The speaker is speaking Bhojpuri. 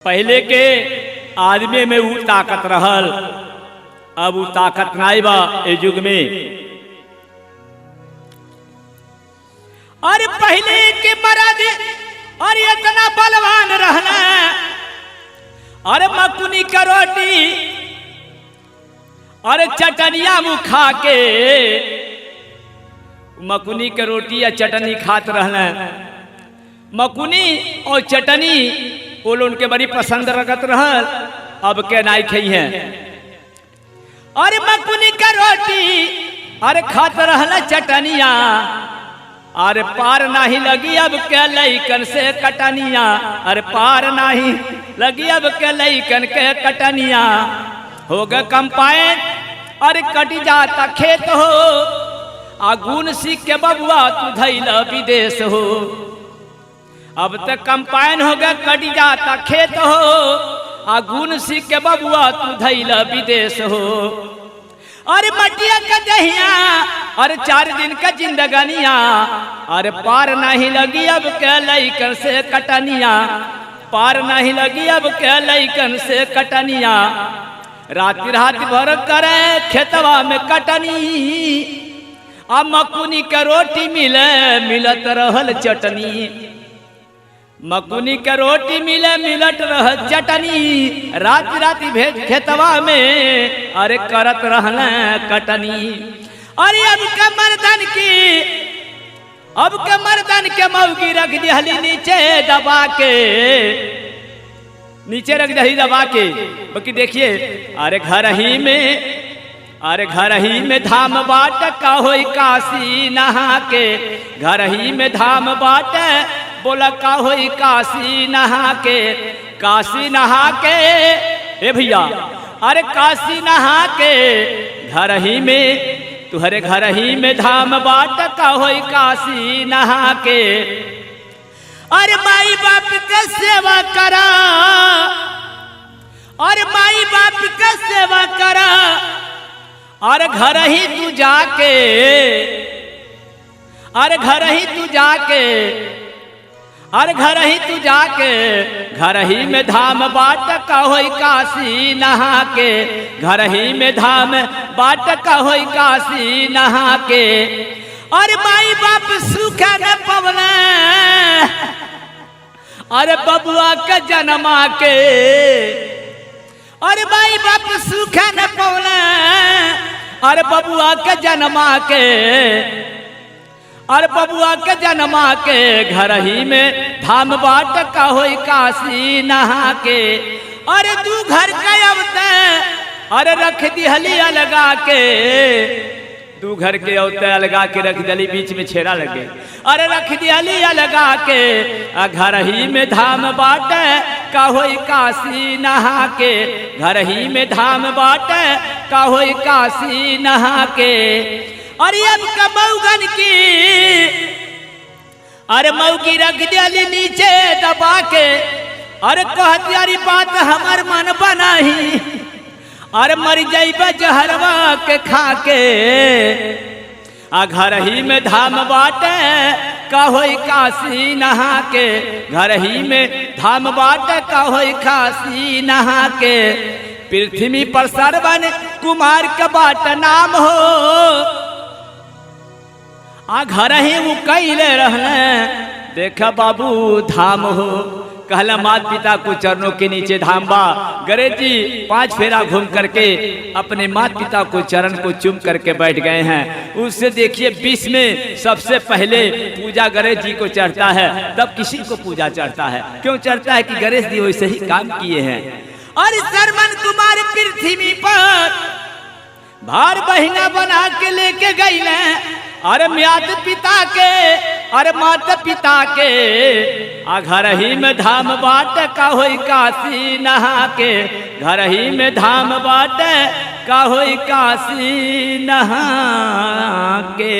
पहले के आदमी में वो ताकत रहल, अब वो ताकत नाई बा ए युग में। और पहले के मर्द और इतना बलवान रहना, और मकुनी का रोटी और चटनिया मुँह खा के, मकुनी के रोटी या चटनी खात रहना। मकुनी और चटनी वो लोग उनके बड़ी पसंद रखत रहल, अब के नाई खई है। और मकुनी का रोटी अरे खात रहना चटनिया, अरे पार नहीं लगी अब के लइकन से कटनिया, अरे पार नहीं लगी अब के लइकन के कटनिया। हो गए कंपाइन अरे कट जाता खेत हो, आगुन सीख के बबुआ तू धैला विदेश हो। अब तक कंपाइन हो गया कट जाता खेत हो, आगुन सीख के बबुआ तू धैला विदेश हो। अरे मटिया का दहिया अरे 4 दिन का जिंदगानिया, अरे पार नहीं लगी अब के लइकन से कटनिया, पार नहीं लगी अब के लइकन से कटनिया। राति राति भर करे खेतवा में कटनी, आ मकुनी के रोटी मिले मिलत रहल चटनी। मकुनी के रोटी मिले मिलत रह चटनी, राति राति भेज खेतवा में अरे करत रहना कटनी। अरे अब के मर्दन की, अब के मर्दन के मौगी रख दिहली नीचे दबा के, नीचे रख दिहली दबा के। बाकी देखिए अरे घर ही में, अरे घर ही में धाम बाट का होई काशी नहा के, घर ही में धाम बाट बोला का होई काशी नहा के। काशी नहा के ए भैया, अरे काशी नहा के घर ही में, तुहरे घर ही में धाम बाट का होई काशी नहा के। अरे माई बाप के सेवा करा, अरे माई बाप के सेवा करा, अरे घर ही तू जाके, अरे घर ही तू जाके, अरे घर ही तू जाके, घर ही में धाम बाट का होई काशी नहा के, घर ही में धाम बाट का होई काशी नहा के। अरे माई बाप सुखा न पवना, अरे बबुआ के जन्मा के, अरे माई बाप सुखा न पवना, अरे बबुआ के जन्मा के, अरे बबुआ के जन्मा के। घर ही में धाम बाट का होई काशी नहा के। अरे तू घर का अवते अरे रख दिहली लगा के, तू घर के अवते लगा के रख दिली, बीच में छेड़ा लगे। अरे रख दिहली लगा के, घर ही में धाम बाट का होई काशी नहा के, घर ही में धाम बाट का होई काशी नहा के। अरे अब का मऊगन की, अरे मऊगी रख दिली नीचे दबा के, अरे कहती अरे बात हमर मन बनाही, अरे मर जाइब जहरवा के खा के। आ घर ही में धाम बाटे का होई काशी नहा के, घर ही में धाम बाटे का होई काशी नहा के। पृथ्वी पर सरवन कुमार का बाट नाम हो, आ घर ही वो कैले रहने देखा बाबू धाम हो। कहला माता पिता को चरणों के नीचे धाम बा। गणेश जी 5 फेरा घूम करके अपने माता पिता को चरण को चूम करके बैठ गए हैं। उससे देखिए 20 में सबसे पहले पूजा गणेश जी को चढ़ता है, तब किसी को पूजा चढ़ता है। क्यों चढ़ता है कि गणेश जी वैसे ही काम किए हैं। और सरवन कुमार पृथ्वी पर भार बहिना बना के लेके गई ना, अरे माता पिता के, अरे माता पिता के। आ घर ही में धाम बाट का होई काशी नहा के, घर ही में धाम बाट का होई काशी नहा के।